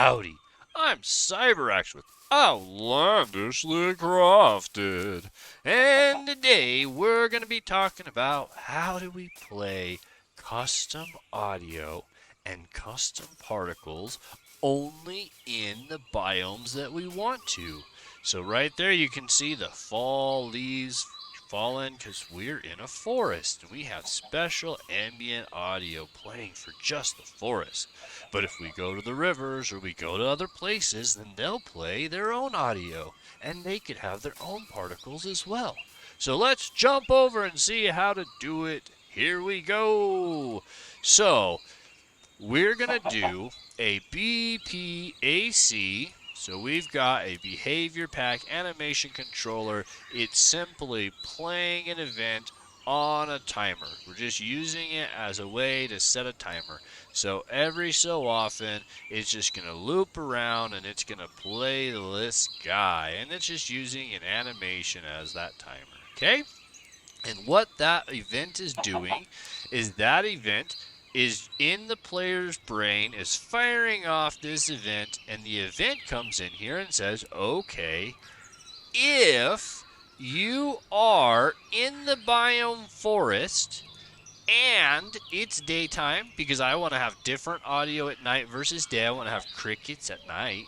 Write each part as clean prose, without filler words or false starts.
Howdy, I'm CyberX with Outlandishly Crafted, and today we're going to be talking about how do we play custom audio and custom particles only in the biomes that we want to. So right there you can see the fall leaves fallen because we're in a forest and we have special ambient audio playing for just the forest. But if we go to the rivers or we go to other places, then they'll play their own audio and they could have their own particles as well. So let's jump over and see how to do it. Here we go. So we're going to do a BPAC. So we've got a behavior pack animation controller. It's simply playing an event on a timer. We're just using it as a way to set a timer. So every so often, it's just going to loop around and it's going to play this guy. And it's just using an animation as that timer. Okay? And what that event is doing is that event is in the player's brain, is firing off this event, and the event comes in here and says, okay, if you are in the biome forest and it's daytime, because I want to have different audio at night versus day, I want to have crickets at night,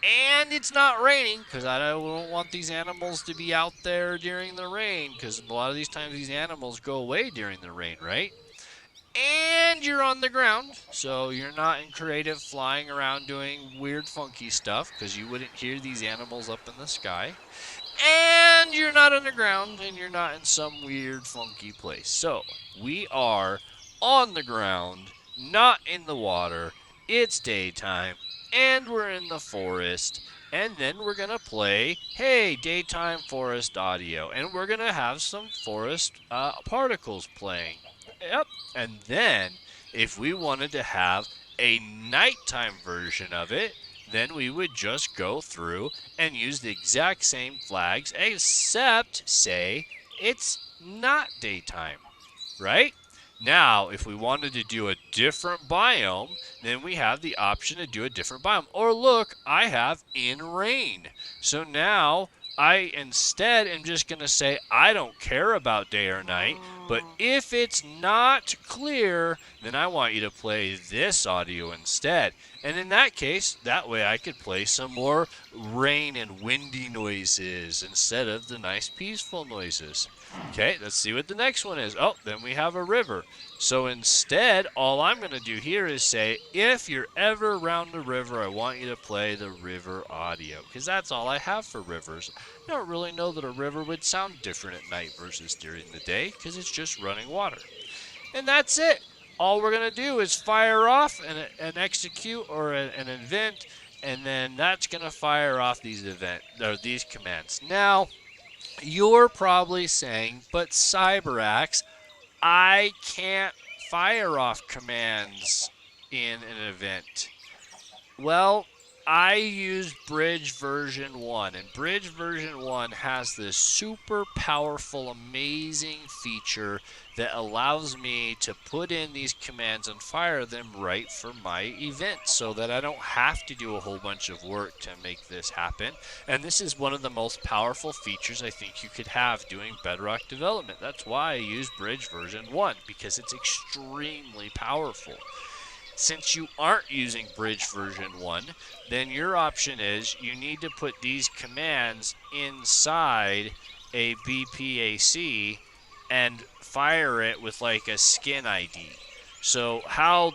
and it's not raining, because I don't want these animals to be out there during the rain, because a lot of these times these animals go away during the rain, right? And you're on the ground, so you're not in creative flying around doing weird funky stuff, because you wouldn't hear these animals up in the sky. And you're not underground, and you're not in some weird funky place. So we are on the ground, not in the water. It's daytime, and we're in the forest. And then we're going to play, hey, daytime forest audio. And we're going to have some forest particles playing. Yep. And then, if we wanted to have a nighttime version of it, then we would just go through and use the exact same flags, except say it's not daytime, right? Now, if we wanted to do a different biome, then we have the option to do a different biome. Or look, I have in rain. So now I instead am just going to say I don't care about day or night, but if it's not clear, then I want you to play this audio instead. And in that case, that way I could play some more rain and windy noises instead of the nice peaceful noises. Okay, let's see what the next one is. Oh, then we have a river. So instead, all I'm going to do here is say, if you're ever around the river, I want you to play the river audio. Because that's all I have for rivers. I don't really know that a river would sound different at night versus during the day, because it's just running water. And that's it. All we're going to do is fire off an execute or an event, and then that's going to fire off these commands. Now, you're probably saying, but CyberX, I can't fire off commands in an event. Well, I use Bridge version 1, and Bridge version 1 has this super powerful, amazing feature that allows me to put in these commands and fire them right for my event so that I don't have to do a whole bunch of work to make this happen. And this is one of the most powerful features I think you could have doing bedrock development. That's why I use Bridge version 1, because it's extremely powerful. Since you aren't using Bridge version 1, then your option is you need to put these commands inside a BPAC and fire it with like a skin ID. So how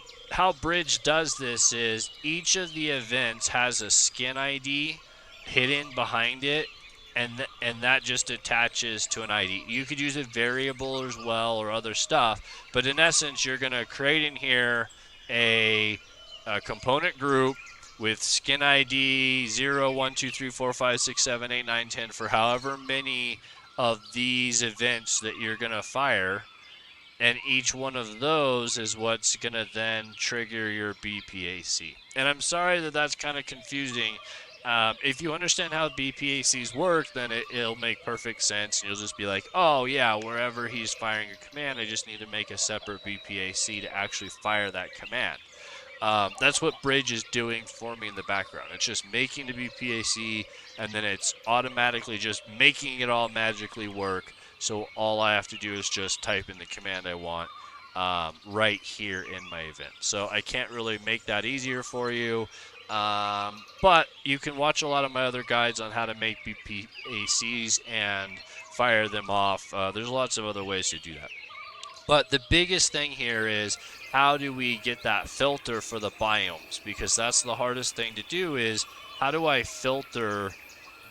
Bridge does this is each of the events has a skin ID hidden behind it, and that just attaches to an ID. You could use a variable as well or other stuff, but in essence you're going to create in here a component group with skin ID 0, 1, 2, 3, 4, 5, 6, 7, 8, 9, 10 for however many of these events that you're going to fire. And each one of those is what's going to then trigger your BPAC. And I'm sorry that that's kind of confusing. If you understand how BPACs work, then it'll make perfect sense. You'll just be like, oh yeah, wherever he's firing a command, I just need to make a separate BPAC to actually fire that command. That's what Bridge is doing for me in the background. It's just making the BPAC, and then it's automatically just making it all magically work. So all I have to do is just type in the command I want right here in my event. So I can't really make that easier for you. But you can watch a lot of my other guides on how to make BPACs and fire them off. There's lots of other ways to do that. But the biggest thing here is how do we get that filter for the biomes? Because that's the hardest thing to do is how do I filter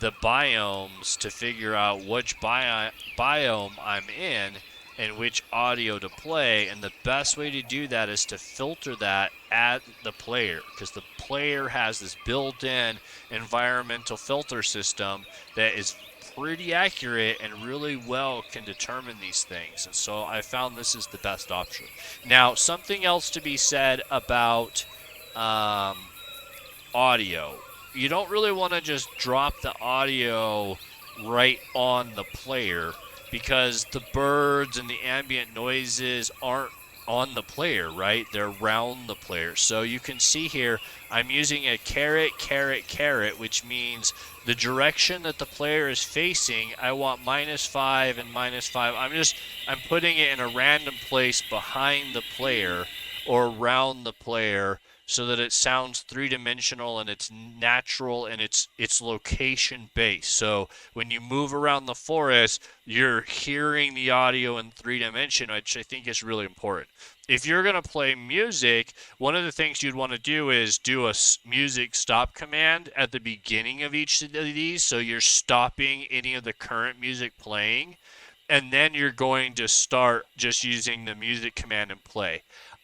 the biomes to figure out which biome I'm in and which audio to play. And the best way to do that is to filter that at the player, because the player has this built-in environmental filter system that is pretty accurate and really well can determine these things. And so I found this is the best option. Now, something else to be said about audio. You don't really want to just drop the audio right on the player, because the birds and the ambient noises aren't on the player, right? They're around the player. So you can see here, I'm using a caret, caret, caret, which means the direction that the player is facing, I want -5 and -5. I'm putting it in a random place behind the player or around the player, so that it sounds three-dimensional and it's natural and it's location-based. So when you move around the forest, you're hearing the audio in 3 dimension, which I think is really important. If you're going to play music, one of the things you'd want to do is do a music stop command at the beginning of each of these, so you're stopping any of the current music playing, and then you're going to start just using the music command and play.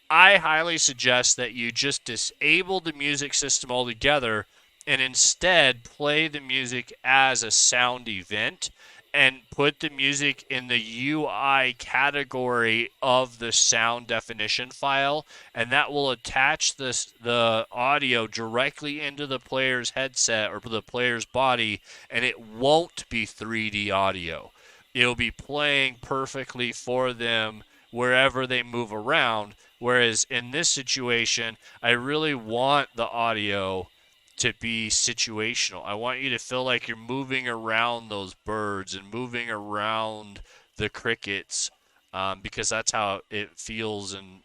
I highly suggest that you just disable the music system altogether and instead play the music as a sound event and put the music in the UI category of the sound definition file, and that will attach the audio directly into the player's headset or the player's body, and it won't be 3D audio. It'll be playing perfectly for them wherever they move around. Whereas in this situation, I really want the audio to be situational. I want you to feel like you're moving around those birds and moving around the crickets, because that's how it feels in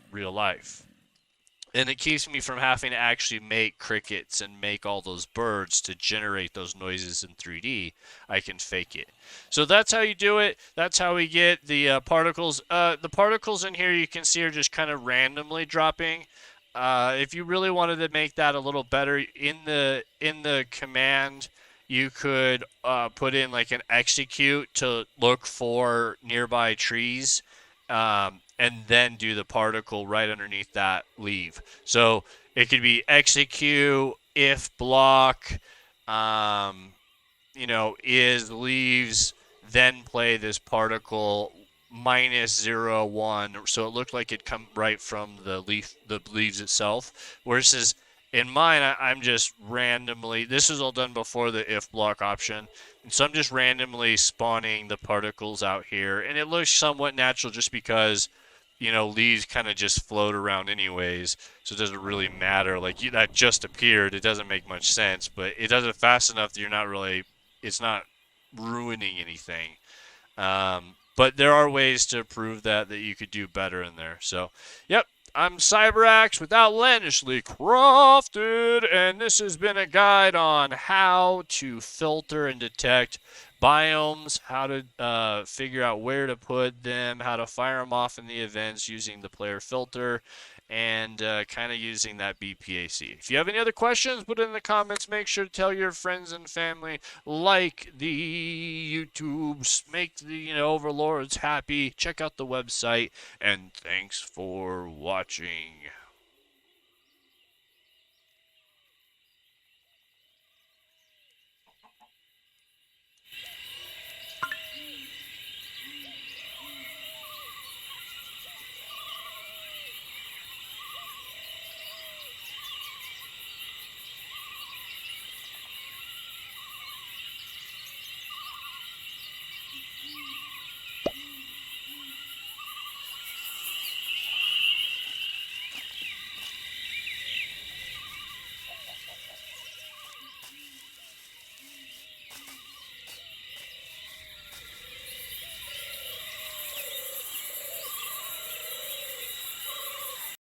real life. And it keeps me from having to actually make crickets and make all those birds to generate those noises in 3D. I can fake it. So that's how you do it. That's how we get the particles. The particles in here you can see are just kind of randomly dropping. If you really wanted to make that a little better, in the command, you could put in like an execute to look for nearby trees. And then do the particle right underneath that leave. So it could be execute if block, is leaves, then play this particle -0, 1. So it looked like it come right from the leaves itself. Whereas in mine, I'm just randomly, this is all done before the if block option. And so I'm just randomly spawning the particles out here. And it looks somewhat natural just because leaves kind of just float around anyways, so it doesn't really matter. Like that just appeared, it doesn't make much sense, but it does it fast enough that it's not ruining anything. But there are ways to prove that you could do better in there. So, yep, I'm CyberAxe with Outlandishly Crafted, and this has been a guide on how to filter and detect biomes, how to figure out where to put them, how to fire them off in the events using the player filter, and kind of using that BPAC. If you have any other questions, put it in the comments. Make sure to tell your friends and family, like the YouTubes, make the overlords happy. Check out the website, and thanks for watching.